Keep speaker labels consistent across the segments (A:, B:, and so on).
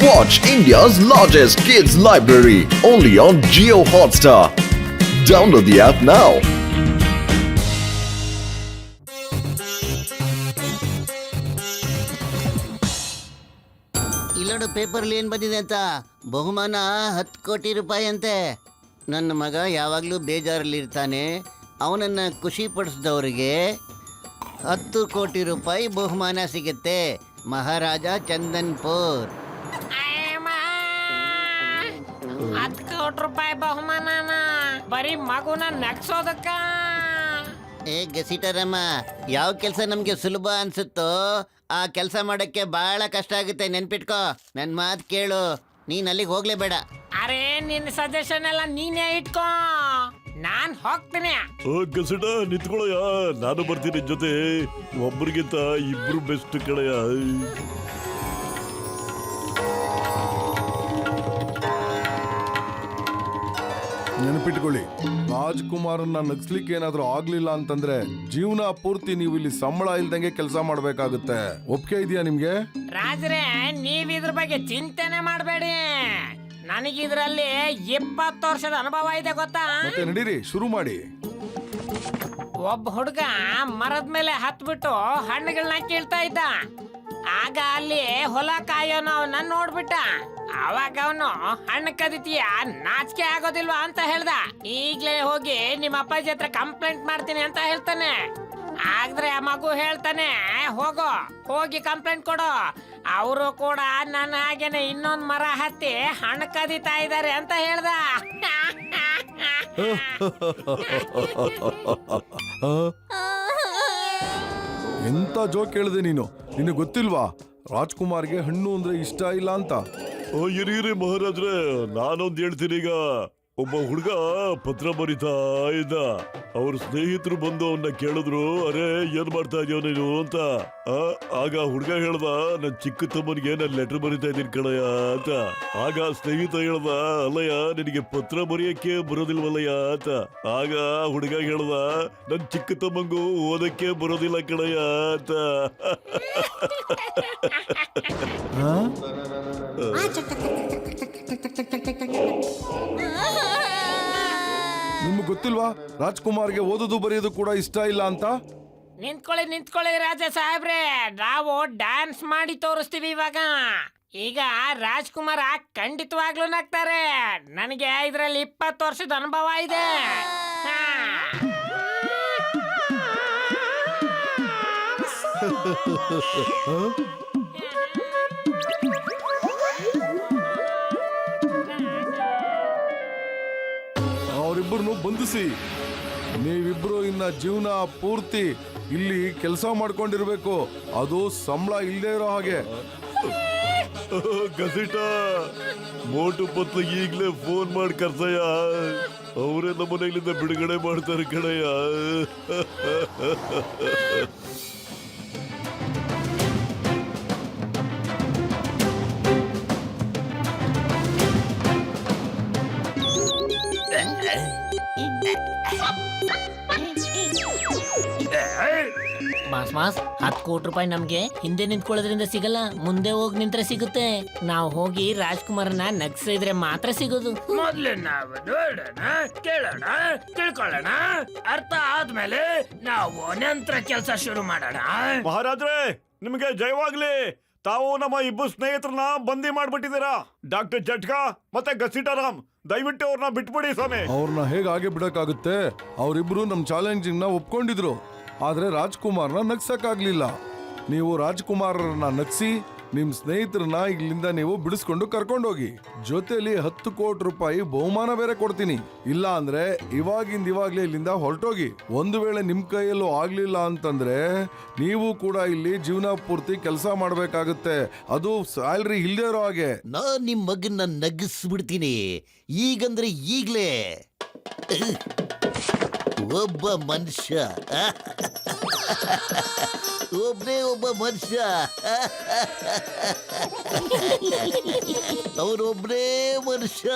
A: Watch India's largest kids library only on Jio Hotstar. Download the app now.
B: ಇಲ್ಲೋಡು ಪೇಪರ್ಲಿ ಏನು ಬಂದಿದೆ ಅಂತ. ಬಹುಮಾನ 10 ಕೋಟಿ ರೂಪಾಯಿ ಅಂತೆ. ನನ್ನ ಮಗ ಯಾವಾಗಲೂ ಬೇಜಾರಲ್ಲಿರ್ತಾನೆ, ಅವನನ್ನು ಖುಷಿ ಪಡಿಸಿದವರಿಗೆ 10 ಕೋಟಿ ರೂಪಾಯಿ ಬಹುಮಾನ ಸಿಗುತ್ತೆ. ಮಹಾರಾಜ ಚಂದನ್ಪುರ್.
C: 10 ಕೋಟಿ ರೂಪಾಯಿ ಬಹುಮಾನನ ಬರೀ ಮಗುನ ನಗ್ಸೋದಕ್ಕ.
B: ಏ ಗಸಿಟರಮ್ಮ, ಯಾವ ಕೆಲಸ ನಮಗೆ ಸುಲಭ ಅನ್ಸುತ್ತೋ ಆ ಕೆಲಸ ಮಾಡೋಕ್ಕೆ ಬಹಳ ಕಷ್ಟ ಆಗುತ್ತೆ. ನೆನ್ಪಿಟ್ಕೋ, ನನ್ನ ಮಾತು ಕೇಳು, ನೀನು ಅಲ್ಲಿಗೆ ಹೋಗ್ಲೇಬೇಡ.
C: ಅರೆ ನಿನ್ನ ಸಜೆಷನ್ ಎಲ್ಲ ನೀನೇ ಇಟ್ಕೋ, ನಾನ್ ಹೋಗ್ತೀನಿ.
D: ಗಸಡ ನಿಂತ್ಕೊಳ್ಳಯ್ಯ, ನಾನು ಬರ್ತೀನಿ ಜೊತೆ. ಒಬ್ಬರಿಗಿಂತ ಇಬ್ರು ಬೆಸ್ಟ್ ಕಡೆಯ.
E: ನೆನಪಿಟ್ಕೊಳ್ಳಿ, ರಾಜ್ಕುಮಾರನ್ನ ನಗ್ಸ್ಲಿಕ್ಕೆ ಏನಾದ್ರೂ ಆಗ್ಲಿಲ್ಲ ಅಂತಂದ್ರೆ ಜೀವನ ಪೂರ್ತಿ ನೀವು ಇಲ್ಲಿ ಸಂಬಳ ಇಲ್ದಂಗೆ ಕೆಲಸ ಮಾಡ್ಬೇಕಾಗುತ್ತೆ. ಒಪ್ಪಿಗೆ ಇದೆಯಾ ನಿಮ್ಗೆ?
C: ರಾಜ್ರೆ, ನೀವ್ ಇದ್ರ ಬಗ್ಗೆ ಚಿಂತೆನೆ ಮಾಡಬೇಡಿ. ನನಗಿದ್ರಲ್ಲಿ 20 ವರ್ಷದ ಅನುಭವ ಇದೆ ಗೊತ್ತಾ.
E: ಮತ್ತೆ ನಡೀರಿ, ಶುರು ಮಾಡಿ.
C: ಒಬ್ಬ ಹುಡುಗ ಮರದ ಮೇಲೆ ಹತ್ಬಿಟ್ಟು ಹಣ್ಣುಗಳನ್ನ ಕೀಳ್ತಾ ಇದ್ದ. ಆಗ ಅಲ್ಲಿ ಹೊಲ ಕಾಯೋನು ಅವನ್ನ ನೋಡ್ಬಿಟ್ಟ. ಅವಾಗ ಅವನು ಹಣ್ಣು ಕದಿತೀಯ, ನಾಚಿಕೆ ಆಗೋದಿಲ್ವಾ ಅಂತ ಹೇಳ್ದ. ಈಗ್ಲೇ ಹೋಗಿ ನಿಮ್ಮ ಅಪ್ಪಾಜಿ ಹತ್ರ ಕಂಪ್ಲೇಂಟ್ ಮಾಡ್ತೀನಿ ಅಂತ ಹೇಳ್ತಾನೆ. ಆದ್ರೆ ಆ ಮಗು ಹೇಳ್ತಾನೆ, ಹೋಗಿ ಕಂಪ್ಲೇಂಟ್ ಕೊಡು. ಅವರು ಕೂಡ ನನ್ನ ಹಾಗೇನೆ ಇನ್ನೊಂದ್ ಮರ ಹತ್ತಿ ಹಣ್ಣು ಕದೀತಾ ಇದ್ದಾರೆ ಅಂತ ಹೇಳ್ದ.
E: ಎಂತ ಜೋಕ್ ಹೇಳಿದೆ ನೀನು. ನಿನಗೆ ಗೊತ್ತಿಲ್ವಾ ರಾಜ್ಕುಮಾರ್ಗೆ ಹಣ್ಣು ಅಂದ್ರೆ ಇಷ್ಟ ಇಲ್ಲ ಅಂತ?
D: ಇರಿ ಮಹಾರಾಜ್ರೆ, ನಾನೊಂದ್ ಹೇಳ್ತೀನಿ. ಈಗ ಒಬ್ಬ ಹುಡುಗ ಪತ್ರ ಬರಿತಾ ಇದ್ದ. ಅವ್ರ ಸ್ನೇಹಿತರು ಬಂದು ಅವನ್ನ ಕೇಳಿದ್ರು, ಅರೆ ಏನ್ ಮಾಡ್ತಾ ಇದೀವ ನೀನು ಅಂತ. ಆಗ ಹುಡುಗ ಹೇಳ್ದ, ನನ್ ಚಿಕ್ಕ ತಮ್ಮನಿಗೆ ನಾನು ಲೆಟರ್ ಬರಿತಾ ಇದ್ದೀನಿ ಕಣಯ್ಯ ಅಂತ. ಆಗ ಸ್ನೇಹಿತ ಹೇಳ್ದ, ಅಲ್ಲಯ್ಯ ನಿನಗೆ ಪತ್ರ ಬರೆಯಕ್ಕೆ ಬರೋದಿಲ್ವಲ್ಲಯ್ಯ ಅಂತ. ಆಗ ಹುಡುಗ ಹೇಳ್ದ, ನನ್ ಚಿಕ್ಕ ತಮ್ಮಂಗೂ ಓದಕ್ಕೆ ಬರೋದಿಲ್ಲ ಕಣಯ್ಯ ಅಂತ.
E: ನಿಮ್ಗೆ ಗೊತ್ತಿಲ್ವಾ ರಾಜ್ಕುಮಾರ್ಗೆ ಓದೋದು ಬರೆಯೋದು ಕೂಡ ಇಷ್ಟ ಇಲ್ಲ ಅಂತ?
C: ನಿಂತ್ಕೊಳ್ಳಿ ರಾಜ ಸಾಹೇಬ್ರೆ, ನಾವು ಡ್ಯಾನ್ಸ್ ಮಾಡಿ ತೋರಿಸ್ತೀವಿ ಇವಾಗ. ಈಗ ರಾಜ್ಕುಮಾರ್ ಖಂಡಿತವಾಗ್ಲೂ ನಗ್ತಾರೆ. ನನಗೆ ಇದ್ರಲ್ಲಿ 20 ವರ್ಷದ ಅನುಭವ ಇದೆ.
E: ಅವರಿಬ್ಬರನ್ನು ಬಂಧಿಸಿ. ನೀವಿಬ್ರು ಇನ್ನ ಜೀವನ ಪೂರ್ತಿ ಇಲ್ಲಿ ಕೆಲಸ ಮಾಡ್ಕೊಂಡಿರ್ಬೇಕು, ಅದು ಸಂಬಳ ಇಲ್ಲದೆ ಇರೋ ಹಾಗೆ.
D: ಗಸಿಟ, ಮೋಟು ಪತ್ಲು ಈಗ್ಲೇ ಫೋನ್ ಮಾಡಿ ಕರ್ಸಯ್ಯ. ಅವರೇ ನಮ್ಮ ಮನೆಯಿಂದ ಬಿಡುಗಡೆ ಮಾಡ್ತಾರೆ ಕಣಯ್ಯ.
C: ಮಾಸ್ 10 ಕೋಟಿ ರೂಪಾಯಿ ನಮ್ಗೆ ಹಿಂದೆ ನಿಂತ್ಕೊಳ್ಳೋದ್ರಿಂದ ಸಿಗಲ್ಲ, ಮುಂದೆ ಹೋಗಿ ನಿಂತ್ರೆ ಸಿಗುತ್ತೆ. ನಾವು ಹೋಗಿ ರಾಜ್ಕುಮಾರ್ನ ನಗ್ಸಿದ್ರೆ ಮಾತ್ರ ಸಿಗೋದು. ಮೊದ್ಲು ನಾವು ನೋಡೋಣ, ಕೇಳೋಣ, ತಿಳ್ಕೊಳ್ಳೋಣ. ಅರ್ಥ ಆದ್ಮೇಲೆ ನಾವು ನಂತರ ಕೆಲಸ ಶುರು ಮಾಡೋಣ.
D: ಮಹಾರಾಜ್ರೆ, ನಿಮಗೆ ಜಯವಾಗ್ಲಿ. ತಾವು ನಮ್ಮ ಇಬ್ಬರು ಸ್ನೇಹಿತರನ್ನ ಬಂದಿ ಮಾಡ್ಬಿಟ್ಟಿದ್ದೀರಾ. ಡಾಕ್ಟರ್ ಜಟ್ಕಾ ಮತ್ತೆ ಗಸಿಟಾರಾಮ್, ದಯವಿಟ್ಟು ಅವ್ರನ್ನ ಬಿಟ್ಬಿಡಿ ಸ್ವಾಮಿ.
E: ಅವ್ರನ್ನ ಹೇಗೆ ಹಾಗೆ ಬಿಡಕ್ಕಾಗುತ್ತೆ? ಅವರಿಬ್ರು ನಮ್ ಚಾಲೆಂಜಿಂಗ್ ನ ಒಪ್ಕೊಂಡಿದ್ರು, ಆದ್ರೆ ರಾಜ್ಕುಮಾರ್ನ ನಗ್ಸಕ್ಕಾಗ್ಲಿಲ್ಲ. ನೀವು ರಾಜ್ಕುಮಾರನ್ನ ನಗ್ಸಿ ನಿಮ್ ಸ್ನೇಹಿತರನ್ನ ಇಲ್ಲಿಂದ ನೀವು ಬಿಡಿಸ್ಕೊಂಡು ಕರ್ಕೊಂಡೋಗಿ. ಜೊತೆಲಿ 10 ಕೋಟಿ ರೂಪಾಯಿ ಬಹುಮಾನ ಬೇರೆ ಕೊಡ್ತೀನಿ. ಇಲ್ಲ ಅಂದ್ರೆ ಇವಾಗ್ಲೇ ಇಲ್ಲಿಂದ ಹೊರಟೋಗಿ. ಒಂದು ವೇಳೆ ನಿಮ್ ಕೈಯಲ್ಲೂ ಆಗ್ಲಿಲ್ಲ ಅಂತಂದ್ರೆ ನೀವು ಕೂಡ ಇಲ್ಲಿ ಜೀವನ ಪೂರ್ತಿ ಕೆಲಸ ಮಾಡ್ಬೇಕಾಗುತ್ತೆ, ಅದು ಸ್ಯಾಲ್ರಿ ಇಲ್ದೇ ಇರೋ ಹಾಗೆ.
B: ನಾನ್ ನಿಮ್ ಮಗನ್ನ ನಗಿಸ್ಬಿಡ್ತೀನಿ, ಈಗಂದ್ರೆ ಈಗ್ಲೇ. ಒಬ್ಬ ಮನುಷ್ಯ, ಒಬ್ಬ ಮನುಷ್ಯ, ಅವರೊಬ್ಬರೇ ಮನುಷ್ಯ.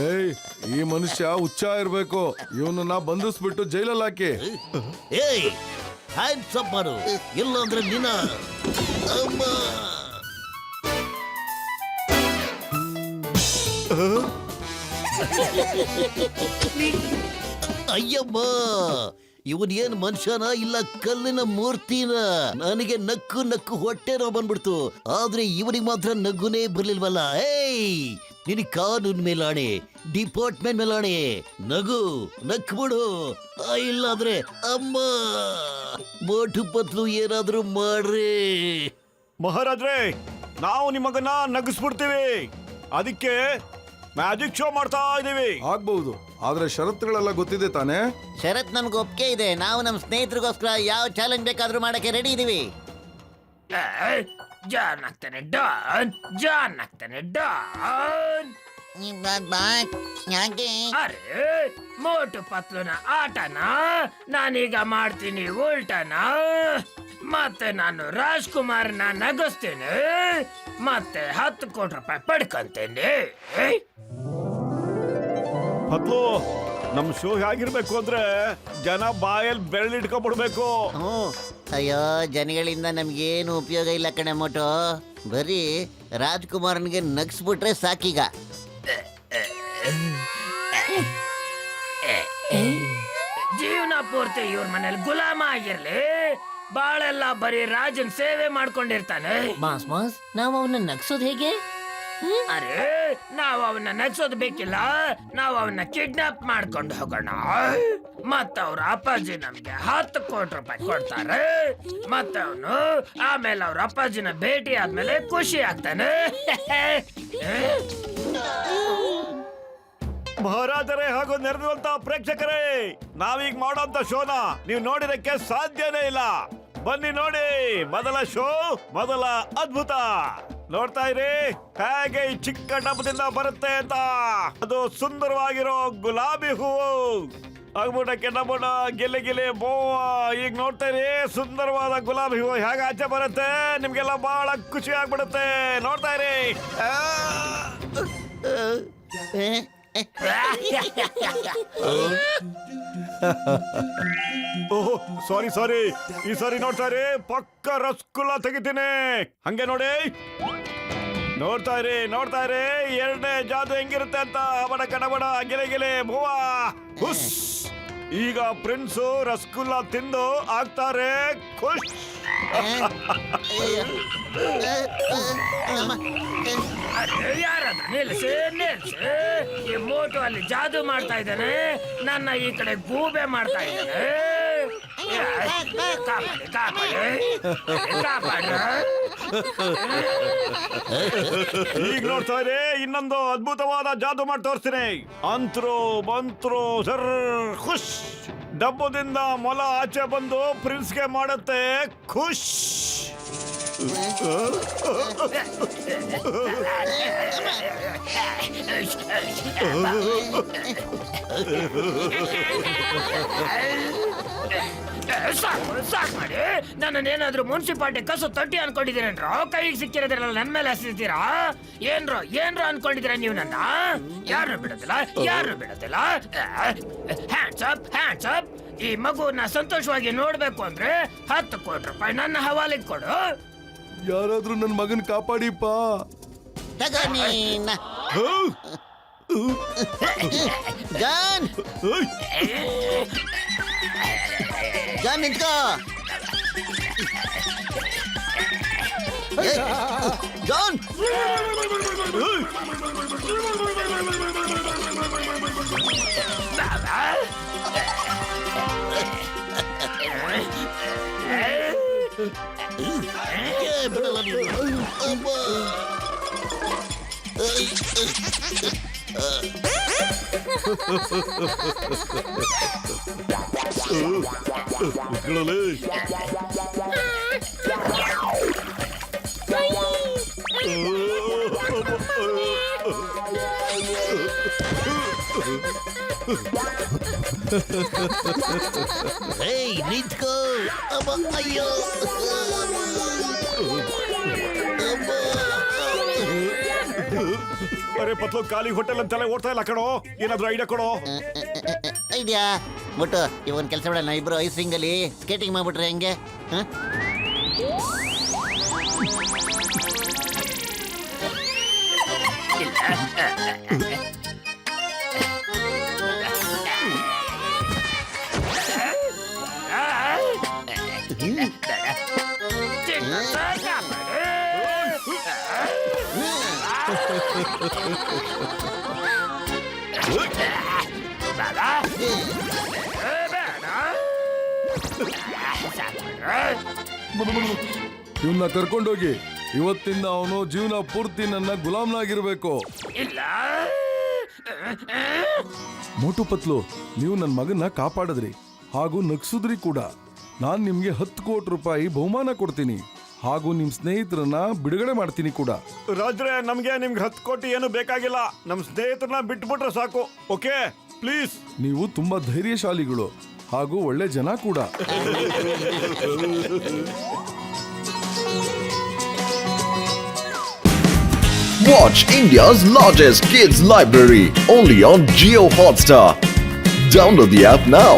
E: ಏಯ್, ಈ ಮನುಷ್ಯ ಹುಚ್ಚ ಇರ್ಬೇಕು. ಇವನನ್ನ ಬಂಧಿಸ್ಬಿಟ್ಟು ಜೈಲಲ್ಲಿ ಹಾಕಿ.
B: ಏಯ್, ಹ್ಯಾಂಡ್ಸ್ ಅಪ್ ಮಾಡು, ಇಲ್ಲಾಂದ್ರೆ ನಿನ್ನ ಅಮ್ಮ. ಅಯ್ಯಮ್ಮ, ಇವನ್ ಏನ್ ಮನುಷ್ಯನ ಇಲ್ಲ ಕಲ್ಲಿನ ಮೂರ್ತಿನ? ನನಗೆ ನಕ್ಕು ನಕ್ಕು ಹೊಟ್ಟೆ ನೋವು ಬಂದ್ಬಿಡ್ತು, ಆದ್ರೆ ಇವನಿಗೆ ಮಾತ್ರ ನಗುನೇ ಬರ್ಲಿಲ್ವಲ್ಲ. ಏಯ್, ನಿನಗೆ ಕಾನೂನ್ ಮೇಲಾಣೆ, ಡಿಪಾರ್ಟ್ಮೆಂಟ್ ಮೇಲಾಣೆ, ನಗು ನಕ್ಬಿಡು. ಇಲ್ಲಾದ್ರೆ ಅಮ್ಮ, ಮೋಟು ಪತ್ಲು ಏನಾದ್ರೂ ಮಾಡ್ರಿ.
D: ಮಹಾರಾಜ್ರೆ, ನಾವು ನಿಮ್ಮಗನ್ನ ನಗಿಸ್ಬಿಡ್ತೀವಿ, ಅದಕ್ಕೆ ಮ್ಯಾಜಿಕ್ ಶೋ ಮಾಡ್ತಾ ಇದೀವಿ.
E: ಆಗ್ಬಹುದು, ಆದ್ರೆ ಷರತ್ತುಗಳೆಲ್ಲ ಗೊತ್ತಿದೆ ತಾನೇ?
B: ಶರತ್ ನಮ್ಗೆ ಒಪ್ಪಿಗೆ ಇದೆ. ನಾವು ನಮ್ಮ ಸ್ನೇಹಿತರಿಗೋಸ್ಕರ ಯಾವ ಚಾಲೆಂಜ್ ಬೇಕಾದ್ರೂ ಮಾಡಕ್ಕೆ ರೆಡಿ ಇದೀವಿ.
C: ಜಾನ್ ಆಗ್ತಾನೆ ಡಾನ್, ಜಾನ್ ಆಗ್ತಾನೆ ಡಾನ್. ಅರೆ, ಮೋಟು ಪತ್ಲುನ ಆಟನ ನಾನೀಗ ಮಾಡ್ತೀನಿ ಉಲ್ಟನ. ಮತ್ತೆ ನಾನು ರಾಜ್ಕುಮಾರ್ನ ನಗಿಸ್ತೀನಿ, ಮತ್ತೆ 10 ಕೋಟಿ ರೂಪಾಯಿ ಪಡ್ಕೊಂತೀನಿ.
D: ಪತ್ಲು, ನಮ್ ಶೋ ಹೇಗಿರ್ಬೇಕು ಅಂದ್ರೆ ಜನ ಬಾಯಲ್ಲಿ ಬೆರಳಿಟ್ಕೊಂಡ್ಬಿಡ್ಬೇಕು.
B: ಅಯ್ಯೋ, ಜನಗಳಿಂದ ನಮ್ಗೇನು ಉಪಯೋಗ ಇಲ್ಲ ಕಣೆ ಮೋಟು. ಬರೀ ರಾಜ್ಕುಮಾರನ್ಗೆ ನಗ್ಸ್ಬಿಟ್ರೆ ಸಾಕೀಗ.
C: ಜೀವನ ಪೂರ್ತಿ ಇವ್ರ ಮನೇಲಿ ಗುಲಾಮ ಆಗಿರ್ಲಿ, ಬಾಳೆಲ್ಲ ಬರೀ ರಾಜನ್ ಸೇವೆ ಮಾಡ್ಕೊಂಡಿರ್ತಾನೆ.
F: ಬಾಸ್ ಬಾಸ್, ನಾವು ಅವನ್ನ ನಗ್ಸೋದು ಹೇಗೆ?
C: ಅರೆ, ನಾವು ಅವನ್ನ ನಗ್ಸೋದು ಬೇಕಿಲ್ಲ, ನಾವು ಅವನ್ನ ಕಿಡ್ನಾಪ್ ಮಾಡ್ಕೊಂಡು ಹೋಗೋಣ. ಮತ್ತ ಅವ್ರ ಅಪ್ಪಾಜಿ ನಮ್ಗೆ 10 ಕೋಟಿ ರೂಪಾಯಿ ಕೊಡ್ತಾರೆ. ಮತ್ತೆ ಅವನು ಆಮೇಲೆ ಅವ್ರ ಅಪ್ಪಾಜಿನ ಭೇಟಿ ಆದ್ಮೇಲೆ ಖುಷಿ ಆಗ್ತಾನೆ.
D: ಮಹಾರಾಜರೇ ಹಾಗೂ ನೆರೆದಿರುವಂತ ಪ್ರೇಕ್ಷಕರೇ, ನಾವೀಗ ಮಾಡೋಂತ ಶೋನ ನೀವು ನೋಡಿದಕ್ಕೆ ಸಾಧ್ಯನೇ ಇಲ್ಲ. ಬನ್ನಿ ನೋಡಿ, ಮೊದಲ ಶೋ, ಮೊದಲ ಅದ್ಭುತ. ನೋಡ್ತಾ ಇರಿ ಹೇಗೆ ಈ ಚಿಕ್ಕ ಡಬ್ಬದಿಂದ ಬರುತ್ತೆ ಅಂತ. ಅದು ಸುಂದರವಾಗಿರೋ ಗುಲಾಬಿ ಹೂವು. ಆಗ್ಬಿಟ್ಟಕ್ಕೆ ನಮ್ಮಣ್ಣ ಗೆಲೆ ಗೆಲೆ ಬೋವ. ಈಗ ನೋಡ್ತಾ ಇರಿ ಸುಂದರವಾದ ಗುಲಾಬಿ ಹೂವು ಹೇಗೆ ಆಚೆ ಬರುತ್ತೆ. ನಿಮ್ಗೆಲ್ಲ ಬಹಳ ಖುಷಿ ಆಗ್ಬಿಡುತ್ತೆ. ನೋಡ್ತಾ ಇರಿ. ಓಹ್, ಸಾರಿ, ಈ ಸಾರಿ ನೋಡ್ತಾ ಇರಿ, ಪಕ್ಕ ರಸಗುಲ್ಲ ತೆಗಿತೀನಿ. ಹಂಗೆ ನೋಡಿ, ನೋಡ್ತಾ ಇರಿ. ಎರಡನೇ ಜಾದು ಹೆಂಗಿರುತ್ತೆ ಅಂತ. ಬಡ ಕಡಬಡ ಗೆಲೆ ಗೆಲೆ ಭೂವ ಹುಸ್. ಈಗ ಪ್ರಿನ್ಸು ರಸಗುಲ್ಲ ತಿಂದು ಆಗ್ತಾರೆ ಖುಷ್.
C: ಯಾರಾದ್ರೂ ನಿಲ್ಸಿ. ಈ ಮೋಟು ಅಲ್ಲಿ ಜಾದು ಮಾಡ್ತಾ ಇದ್ದಾನೆ, ನನ್ನ ಈ ಕಡೆ ಗೂಬೆ ಮಾಡ್ತಾ ಇದ್ದಾನೆ.
D: ಈಗ ನೋಡ್ತಾ ಇರಿ, ಇನ್ನೊಂದು ಅದ್ಭುತವಾದ ಜಾದು ಮಾಡಿ ತೋರಿಸ್ತೀನಿ. ಅಂತ್ರು ಮಂತ್ರು ಸರ್ ಖುಷ್. ಡಬ್ಬದಿಂದ ಮೊಲ ಆಚೆ ಬಂದು ಪ್ರಿನ್ಸ್ಗೆ ಮಾಡುತ್ತೆ ಖುಷ್.
C: ಸಾಕ್ ಮಾಡಿ. ನನ್ನೇನಾದ್ರೂ ಮುನ್ಸಿಪಾಲ್ಟಿ ಕಸು ತೊಟ್ಟಿ ಅನ್ಕೊಂಡಿದ್ದೀರೇನ್ರೋ? ಕೈಗೆ ಸಿಕ್ಕಿರೋದ್ರಲ್ಲ ನನ್ ಮೇಲೆ ಹಸಿತೀರಾ? ಏನ್ರೋ ಅನ್ಕೊಂಡಿದ್ದೀರಾ ನೀವು? ನನ್ನ ಯಾರು ಬಿಡೋದಿಲ್ಲ. Hands up. ಈ ಮಗುನ ಸಂತೋಷವಾಗಿ ನೋಡ್ಬೇಕು ಅಂದ್ರೆ 10 ಕೋಟಿ ರೂಪಾಯಿ ನನ್ನ ಹವಾಲಿಗೆ ಕೊಡು.
E: ಯಾರಾದ್ರೂ ನನ್ನ ಮಗನ್ ಕಾಪಾಡಿಪ್ಪ.
B: ಜಾನ್, ನಿಂತ್ಕೋ. ಜಾನ್, ಬಿಡಲ್ಲ ನೀನು. ಅಮ್ಮ. ಏಯ್, ನಿಂತ್ಕೋ. ಅಮ್ಮ, ಅಯ್ಯೋ.
D: ಅರೆ ಪತ್ಲು, ಖಾಲಿ ಹೋಟೆಲ್ ಅಂತೆಲ್ಲ ಓಡ್ತಾ ಇಲ್ಲ ಕಣೋ. ಏನಾದ್ರೂ ಐಡಿಯಾ ಕೊಡೋ.
B: ಐಡಿಯಾ ಬಿಟ್ಟು ಇವನ್ ಕೆಲಸ ಬಿಡೋಣ. ಇಬ್ರು ಐಸ್ ರಿಂಗಲ್ಲಿ ಸ್ಕೇಟಿಂಗ್ ಮಾಡ್ಬಿಟ್ರೆ ಹೆಂಗೆ?
E: ಇವನ್ನ ಕರ್ಕೊಂಡೋಗಿ. ಇವತ್ತಿಂದ ಅವನು ಜೀವನ ಪೂರ್ತಿ ನನ್ನ ಗುಲಾಮ್ನಾಗಿರ್ಬೇಕು. ಮೋಟು ಪತ್ಲು, ನೀವು ನನ್ನ ಮಗನ್ನ ಕಾಪಾಡಿದ್ರಿ ಹಾಗೂ ನಗ್ಸುದ್ರಿ ಕೂಡ. ನಾನ್ ನಿಮ್ಗೆ 10 ಕೋಟಿ ರೂಪಾಯಿ ಬಹುಮಾನ ಕೊಡ್ತೀನಿ ಹಾಗೂ ನಿಮ್ ಸ್ನೇಹಿತರನ್ನ ಬಿಡುಗಡೆ ಮಾಡ್ತೀನಿ ಕೂಡ.
D: ರಾಜ್ರೆ, ನಮ್ಗೆ ನಿಮ್ಗೆ 10 ಕೋಟಿ ಏನು ಬೇಕಾಗಿಲ್ಲ. ನಮ್ ಸ್ನೇಹಿತರನ್ನ ಬಿಟ್ಬಿಟ್ರೆ ಸಾಕು. Okay please.
E: ನೀವು ತುಂಬಾ ಧೈರ್ಯಶಾಲಿಗಳು ಹಾಗೂ ಒಳ್ಳೆ ಜನ ಕೂಡ.
A: Watch India's largest kids library only on Geo Hotstar. Download the app now.